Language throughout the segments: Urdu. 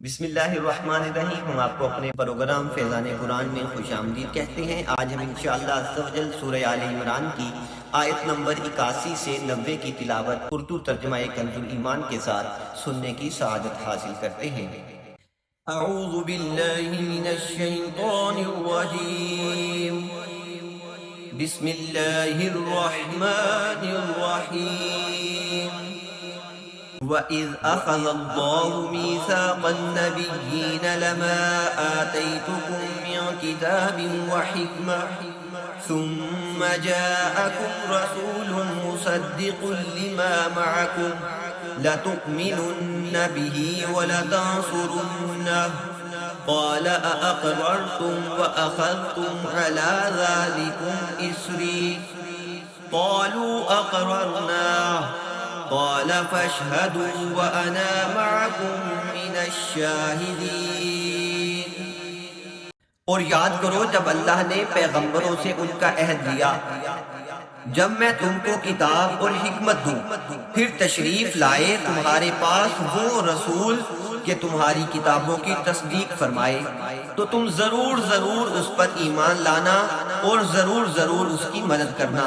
بسم اللہ الرحمن الرحیم۔ ہم آپ کو اپنے پروگرام فیضان قرآن میں خوش آمدید کہتے ہیں۔ آج ہم انشاءاللہ عز و جل سورہ آل عمران کی آیت نمبر 81 سے 90 کی تلاوت اردو ترجمہ کنز الایمان کے ساتھ سننے کی سعادت حاصل کرتے ہیں۔ اعوذ باللہ من الشیطان الرجیم، بسم اللہ الرحمن الرحیم۔ وَإِذْ أَخَذَ اللَّهُ مِيثَاقَ النَّبِيِّينَ لَمَا آتَيْتُكُم مِّن كِتَابٍ وَحِكْمَةٍ ثُمَّ جَاءَكُمْ رَسُولٌ مُّصَدِّقٌ لِّمَا مَعَكُمْ لَتُؤْمِنُنَّ بِهِ وَلَتَنصُرُنَّهُ قَالَ أَأَقْرَرْتُمْ وَأَخَذْتُمْ عَلَىٰ ذَٰلِكُمْ إِصْرِي قَالُوا أَقْرَرْنَا قال فاشهدوا وأنا معكم من الشاهدين۔ اور یاد کرو جب اللہ نے پیغمبروں سے ان کا عہد لیا، جب میں تم کو کتاب اور حکمت دوں، پھر تشریف لائے تمہارے پاس وہ رسول کہ تمہاری کتابوں کی تصدیق فرمائے، تو تم ضرور اس پر ایمان لانا اور ضرور اس کی مدد کرنا۔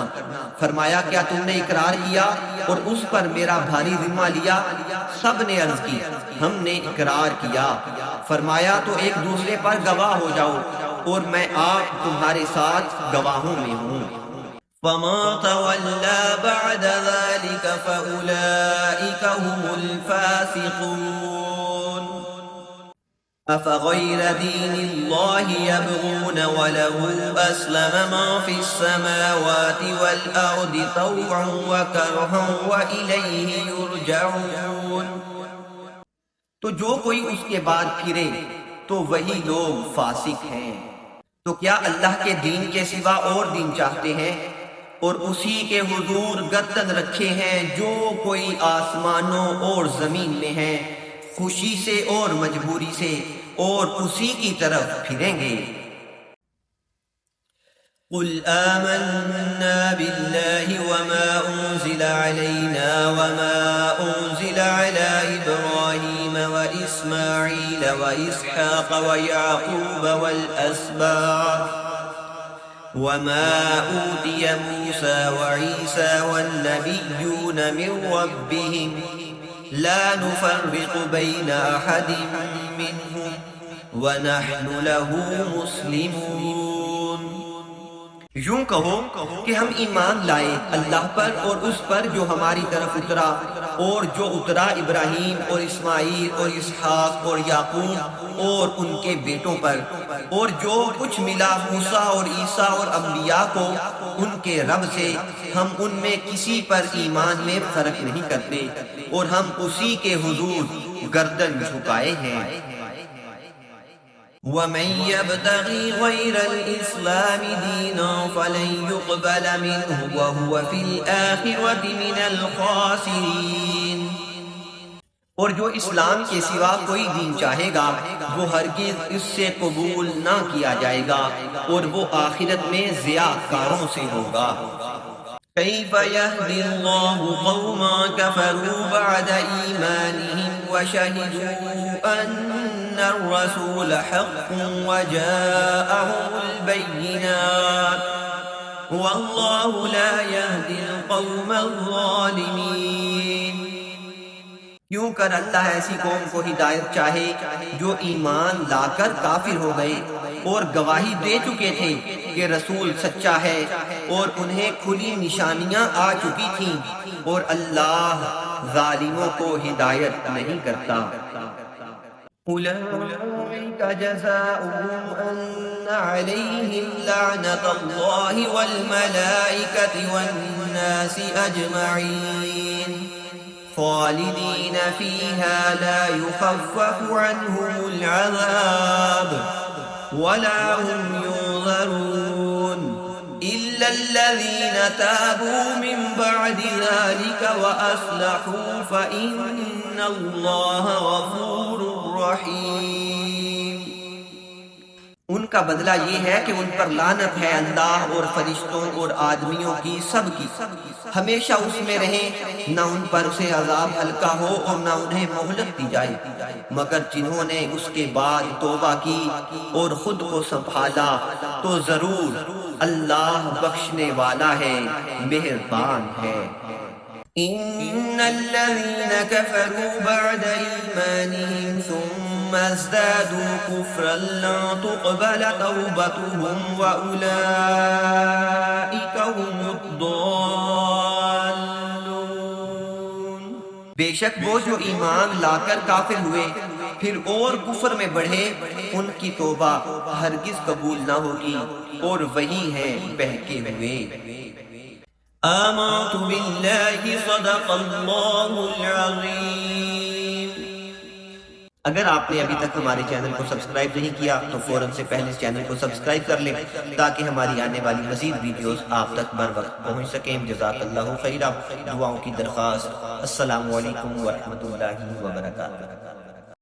فرمایا کیا تم نے اقرار کیا اور اس پر میرا بھاری ذمہ لیا؟ سب نے عرض کی ہم نے اقرار کیا۔ فرمایا تو ایک دوسرے پر گواہ ہو جاؤ اور میں آپ تمہارے ساتھ گواہوں میں ہوں۔ فَمَن تَوَلَّىٰ بَعْدَ ذَٰلِكَ فَأُولَٰئِكَ هُمُ الْفَاسِقُونَ۔ أَفَغَيْرَ دِينِ اللَّهِ يَبْغُونَ وَلَهُ أَسْلَمَ مَن فِي السَّمَاوَاتِ وَالْأَرْضِ طَوْعًا وَكَرْهًا وَإِلَيْهِ يُرْجَعُونَ۔ تو جو کوئی اس کے بعد پھرے تو وہی لوگ فاسق ہیں۔ تو کیا اللہ کے دین کے سوا اور دین چاہتے ہیں اور اسی کے حضور گردن رکھے ہیں جو کوئی آسمانوں اور زمین میں ہے، خوشی سے اور مجبوری سے، اور اسی کی طرف پھریں گے۔ قل آمنا باللہ وما انزل علینا وما انزل علی ابراہیم واسماعیل واسحاق ویعقوب والاسباط وما اوتی موسیٰ وعیسیٰ والنبیون من ربهم لا نفرق بین احد منهم ونحن له مسلمون۔ یوں کہو کہ ہم ایمان لائے اللہ پر اور اس پر جو ہماری طرف اترا اور جو اترا ابراہیم اور اسماعیل اور اسحاق اور یعقوب اور ان کے بیٹوں پر، اور جو کچھ ملا موسیٰ اور عیسیٰ اور انبیاء کو ان کے رب سے، ہم ان میں کسی پر ایمان میں فرق نہیں کرتے اور ہم اسی کے حضور گردن جھکائے ہیں۔ وَمَن يَبْتَغِي غَيْرَ الْإِسْلَامِ دِينًا فَلَن يُقْبَلَ مِنْهُ وَهُوَ فِي الْآخِرَةِ مِنَ الْخَاسِرِينَ۔ اور جو اسلام کے سوا کوئی دین چاہے گا وہ ہرگز اس سے قبول نہ کیا جائے گا اور وہ آخرت میں ضیاع کاروں سے ہوگا۔ كيف يهدي الله قوما كفروا بعد إيمانهم وشهدوا أن الرسول حق وجاءهم البينات والله لا يهدي القوم الظالمين۔ کیوں کر اللہ ایسی قوم کو ہدایت چاہے جو ایمان لا کر کافر ہو گئے اور گواہی دے چکے تھے کہ رسول سچا ہے اور انہیں کھلی نشانیاں آ چکی تھیں، اور اللہ ظالموں کو ہدایت نہیں کرتا۔ أولئك جزاؤهم أن عليهم لعنة الله والملائكة والناس أجمعين خالدين فيها لا يخفف عنهم العذاب ولا هم ينظرون إلا الذين تابوا من بعد ذلك وأصلحوا فإن الله غفور رحيم۔ ان کا بدلہ یہ ہے کہ ان پر لعنت ہے اللہ اور فرشتوں اور آدمیوں کی، سب کی، ہمیشہ اس میں رہیں، نہ ان پر اسے عذاب ہلکا ہو اور نہ انہیں مہلت دی جائے، مگر جنہوں نے اس کے بعد توبہ کی اور خود کو سنبھالا تو ضرور اللہ بخشنے والا ہے، مہربان ہے۔ ان الذين كفروا بعد ايمانهم ثم ازدادوا كفرا لن تقبل توبتهم واولئك هم الضالون۔ بے شک وہ جو ایمان لا کر کافر ہوئے پھر اور کفر میں بڑھے، ان کی توبہ ہرگز قبول نہ ہوگی اور وہی ہیں بہکے ہوئے۔ آمنت باللہ صدق اللہ العظیم۔ اگر آپ نے ابھی تک ہمارے چینل کو سبسکرائب نہیں کیا تو فوراً سے پہلے اس چینل کو سبسکرائب کر لیں تاکہ ہماری آنے والی مزید ویڈیوز آپ تک بر وقت پہنچ سکیں۔ جزاک اللہ خیرا، دعاؤں کی درخواست۔ السلام علیکم ورحمۃ اللہ وبرکاتہ۔